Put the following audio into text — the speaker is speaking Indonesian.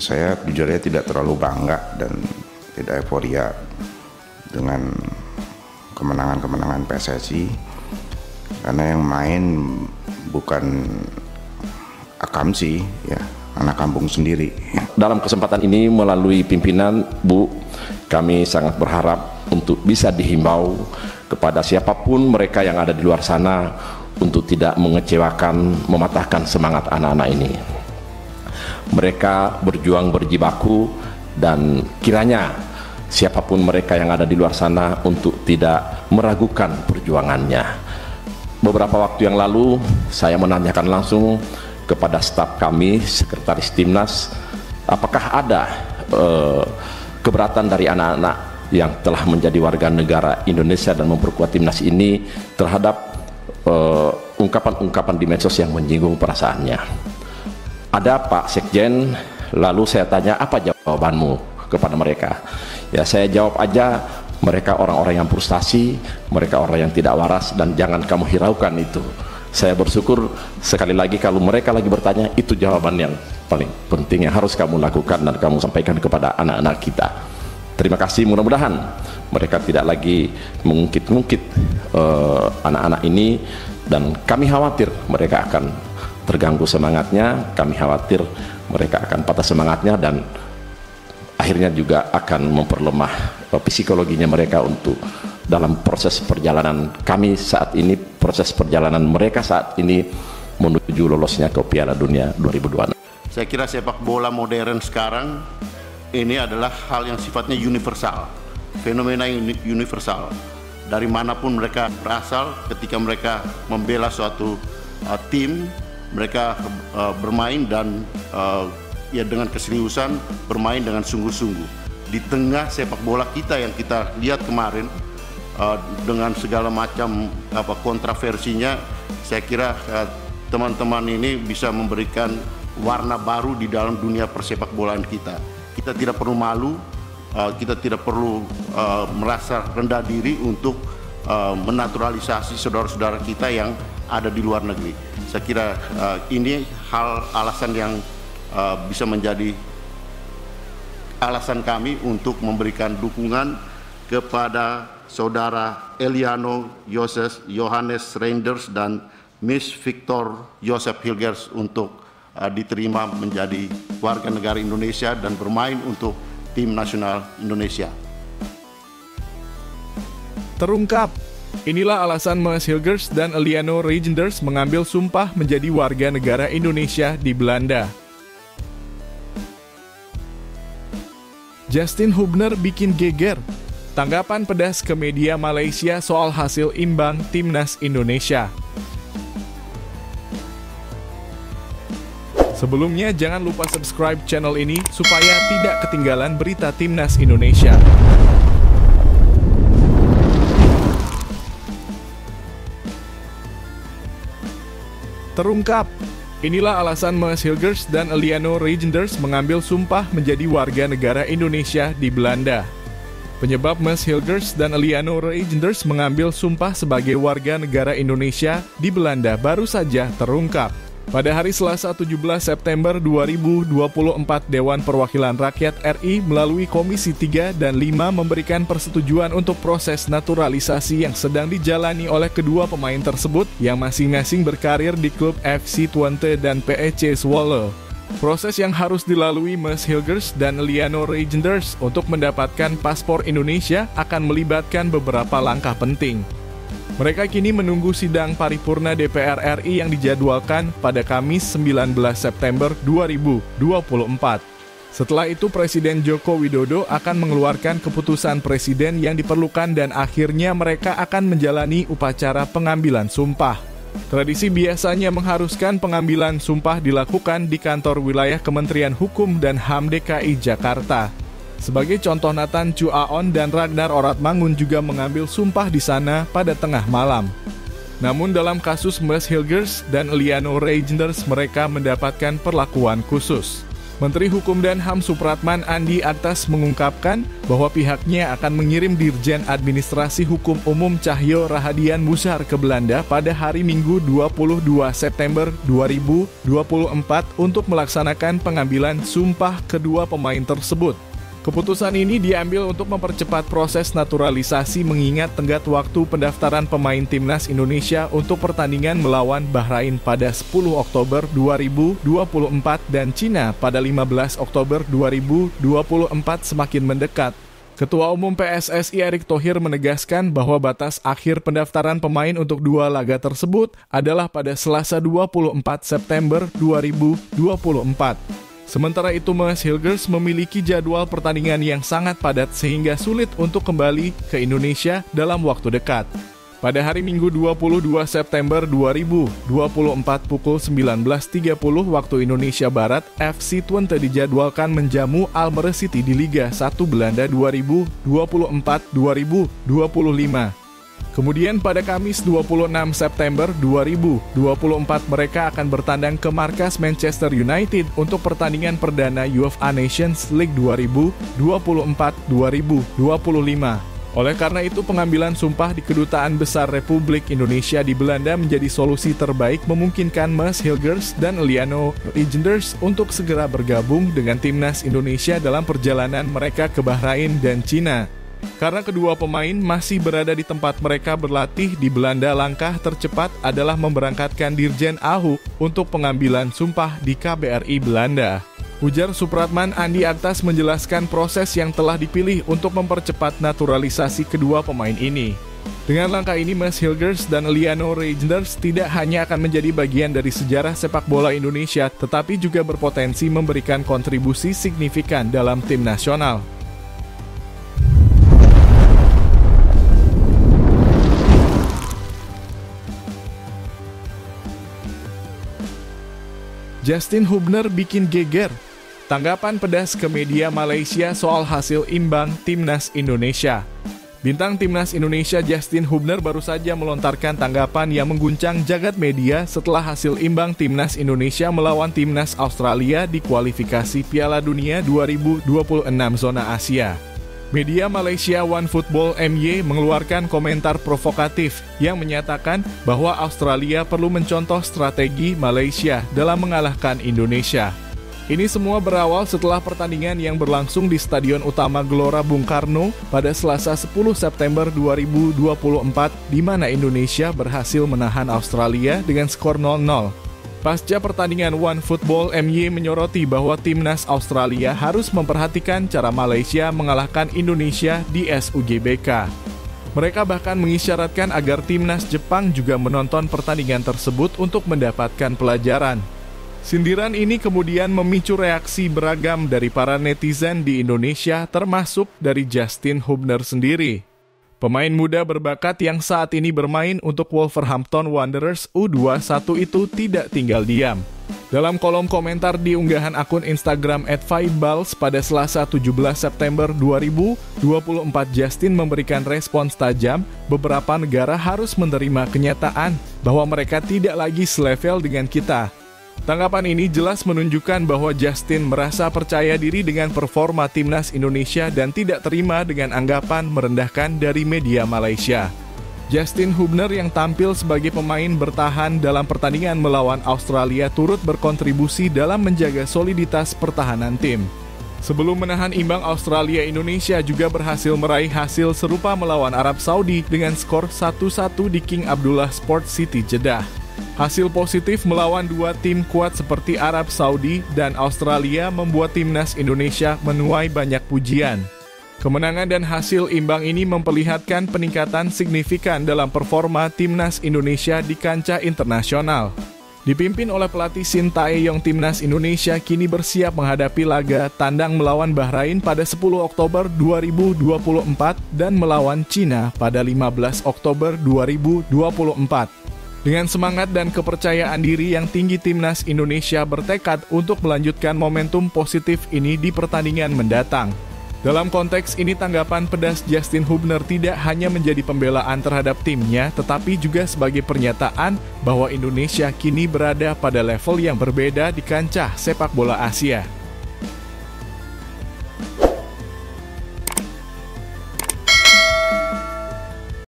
Saya jujur aja tidak terlalu bangga dan tidak euforia dengan kemenangan-kemenangan PSSI, karena yang main bukan akamsi, ya, anak kampung sendiri. Dalam kesempatan ini melalui pimpinan, Bu, kami sangat berharap untuk bisa dihimbau kepada siapapun mereka yang ada di luar sana untuk tidak mengecewakan, mematahkan semangat anak-anak ini. Mereka berjuang berjibaku, dan kiranya siapapun mereka yang ada di luar sana untuk tidak meragukan perjuangannya. Beberapa waktu yang lalu saya menanyakan langsung kepada staf kami, sekretaris Timnas, apakah ada keberatan dari anak-anak yang telah menjadi warga negara Indonesia dan memperkuat Timnas ini terhadap ungkapan-ungkapan di medsos yang menyinggung perasaannya. Ada, Pak Sekjen. Lalu saya tanya, apa jawabanmu kepada mereka? Ya, saya jawab aja, mereka orang-orang yang frustasi, mereka orang yang tidak waras, dan jangan kamu hiraukan itu. Saya bersyukur sekali lagi kalau mereka lagi bertanya, itu jawaban yang paling penting yang harus kamu lakukan dan kamu sampaikan kepada anak-anak kita. Terima kasih, mudah-mudahan mereka tidak lagi mengungkit-ungkit anak-anak ini, dan kami khawatir mereka akan terganggu semangatnya, kami khawatir mereka akan patah semangatnya, dan akhirnya juga akan memperlemah psikologinya mereka untuk dalam proses perjalanan kami saat ini, proses perjalanan mereka saat ini menuju lolosnya ke Piala Dunia 2026. Saya kira sepak bola modern sekarang ini adalah hal yang sifatnya universal, fenomena universal. Dari manapun mereka berasal, ketika mereka membela suatu tim, mereka bermain dan ya dengan keseriusan, bermain dengan sungguh-sungguh. Di tengah sepak bola kita yang kita lihat kemarin dengan segala macam kontroversinya, saya kira teman-teman ini bisa memberikan warna baru di dalam dunia persepak bolaan kita. Kita tidak perlu malu, kita tidak perlu merasa rendah diri untuk menaturalisasi saudara-saudara kita yang ada di luar negeri. Saya kira ini alasan yang bisa menjadi alasan kami untuk memberikan dukungan kepada saudara Eliano Johannes Reinders dan Miss Victor Joseph Hilgers untuk diterima menjadi warga negara Indonesia dan bermain untuk tim nasional Indonesia. Terungkap. Inilah alasan Mas Hilgers dan Eliano Reinders mengambil sumpah menjadi warga negara Indonesia di Belanda. Justin Hubner bikin geger. Tanggapan pedas ke media Malaysia soal hasil imbang Timnas Indonesia. Sebelumnya jangan lupa subscribe channel ini supaya tidak ketinggalan berita Timnas Indonesia. Terungkap. Inilah alasan Mas Hilgers dan Eliano Reinders mengambil sumpah menjadi warga negara Indonesia di Belanda. Penyebab Mas Hilgers dan Eliano Reinders mengambil sumpah sebagai warga negara Indonesia di Belanda baru saja terungkap. Pada hari Selasa 17 September 2024, Dewan Perwakilan Rakyat RI melalui Komisi 3 dan 5 memberikan persetujuan untuk proses naturalisasi yang sedang dijalani oleh kedua pemain tersebut yang masing-masing berkarir di klub FC Twente dan PEC Zwolle. Proses yang harus dilalui Mas Hilgers dan Eliano Reinders untuk mendapatkan paspor Indonesia akan melibatkan beberapa langkah penting. Mereka kini menunggu sidang paripurna DPR RI yang dijadwalkan pada Kamis 19 September 2024. Setelah itu Presiden Joko Widodo akan mengeluarkan keputusan presiden yang diperlukan dan akhirnya mereka akan menjalani upacara pengambilan sumpah. Tradisi biasanya mengharuskan pengambilan sumpah dilakukan di kantor wilayah Kementerian Hukum dan HAM DKI Jakarta. Sebagai contoh, Nathan Chu Aon dan Ragnar Oratmangun juga mengambil sumpah di sana pada tengah malam. Namun dalam kasus Mas Hilgers dan Eliano Reinders mereka mendapatkan perlakuan khusus. Menteri Hukum dan HAM Supratman Andi Aktas mengungkapkan bahwa pihaknya akan mengirim Dirjen Administrasi Hukum Umum Cahyo Rahadian Musar ke Belanda pada hari Minggu 22 September 2024 untuk melaksanakan pengambilan sumpah kedua pemain tersebut. Keputusan ini diambil untuk mempercepat proses naturalisasi mengingat tenggat waktu pendaftaran pemain timnas Indonesia untuk pertandingan melawan Bahrain pada 10 Oktober 2024 dan Cina pada 15 Oktober 2024 semakin mendekat. Ketua Umum PSSI Erick Thohir menegaskan bahwa batas akhir pendaftaran pemain untuk dua laga tersebut adalah pada Selasa 24 September 2024. Sementara itu, Mas Hilgers memiliki jadwal pertandingan yang sangat padat sehingga sulit untuk kembali ke Indonesia dalam waktu dekat. Pada hari Minggu 22 September 2024 pukul 19.30 waktu Indonesia Barat, FC Twente dijadwalkan menjamu Almere City di Liga 1 Belanda 2024-2025. Kemudian pada Kamis 26 September 2024 mereka akan bertandang ke markas Manchester United untuk pertandingan perdana UEFA Nations League 2024-2025. Oleh karena itu pengambilan sumpah di Kedutaan Besar Republik Indonesia di Belanda menjadi solusi terbaik memungkinkan Mas Hilgers dan Liano Reijnders untuk segera bergabung dengan timnas Indonesia dalam perjalanan mereka ke Bahrain dan Cina. Karena kedua pemain masih berada di tempat mereka berlatih di Belanda, langkah tercepat adalah memberangkatkan Dirjen AHU untuk pengambilan sumpah di KBRI Belanda. Ujar Supratman Andi Aktas menjelaskan proses yang telah dipilih untuk mempercepat naturalisasi kedua pemain ini. Dengan langkah ini, Mas Hilgers dan Liano Reijnders tidak hanya akan menjadi bagian dari sejarah sepak bola Indonesia, tetapi juga berpotensi memberikan kontribusi signifikan dalam tim nasional. Justin Hubner bikin geger. Tanggapan pedas ke media Malaysia soal hasil imbang Timnas Indonesia. Bintang Timnas Indonesia Justin Hubner baru saja melontarkan tanggapan yang mengguncang jagat media setelah hasil imbang Timnas Indonesia melawan Timnas Australia di kualifikasi Piala Dunia 2026 zona Asia. Media Malaysia OneFootball MY mengeluarkan komentar provokatif yang menyatakan bahwa Australia perlu mencontoh strategi Malaysia dalam mengalahkan Indonesia. Ini semua berawal setelah pertandingan yang berlangsung di Stadion Utama Gelora Bung Karno pada Selasa 10 September 2024 di mana Indonesia berhasil menahan Australia dengan skor 0-0. Pasca pertandingan OneFootball MY menyoroti bahwa timnas Australia harus memperhatikan cara Malaysia mengalahkan Indonesia di SUGBK. Mereka bahkan mengisyaratkan agar timnas Jepang juga menonton pertandingan tersebut untuk mendapatkan pelajaran. Sindiran ini kemudian memicu reaksi beragam dari para netizen di Indonesia, termasuk dari Justin Hubner sendiri. Pemain muda berbakat yang saat ini bermain untuk Wolverhampton Wanderers U21 itu tidak tinggal diam. Dalam kolom komentar di unggahan akun Instagram @5balls pada Selasa 17 September 2024, Justin memberikan respons tajam, beberapa negara harus menerima kenyataan bahwa mereka tidak lagi selevel dengan kita. Tanggapan ini jelas menunjukkan bahwa Justin merasa percaya diri dengan performa timnas Indonesia dan tidak terima dengan anggapan merendahkan dari media Malaysia. Justin Hubner yang tampil sebagai pemain bertahan dalam pertandingan melawan Australia turut berkontribusi dalam menjaga soliditas pertahanan tim. Sebelum menahan imbang Australia, Indonesia juga berhasil meraih hasil serupa melawan Arab Saudi dengan skor 1-1 di King Abdullah Sports City, Jeddah. Hasil positif melawan dua tim kuat seperti Arab Saudi dan Australia membuat timnas Indonesia menuai banyak pujian. Kemenangan dan hasil imbang ini memperlihatkan peningkatan signifikan dalam performa timnas Indonesia di kancah internasional. Dipimpin oleh pelatih Shin Tae-yong, timnas Indonesia kini bersiap menghadapi laga tandang melawan Bahrain pada 10 Oktober 2024 dan melawan Cina pada 15 Oktober 2024. Dengan semangat dan kepercayaan diri yang tinggi, timnas Indonesia bertekad untuk melanjutkan momentum positif ini di pertandingan mendatang. Dalam konteks ini, tanggapan pedas Justin Hubner tidak hanya menjadi pembelaan terhadap timnya, tetapi juga sebagai pernyataan bahwa Indonesia kini berada pada level yang berbeda di kancah sepak bola Asia.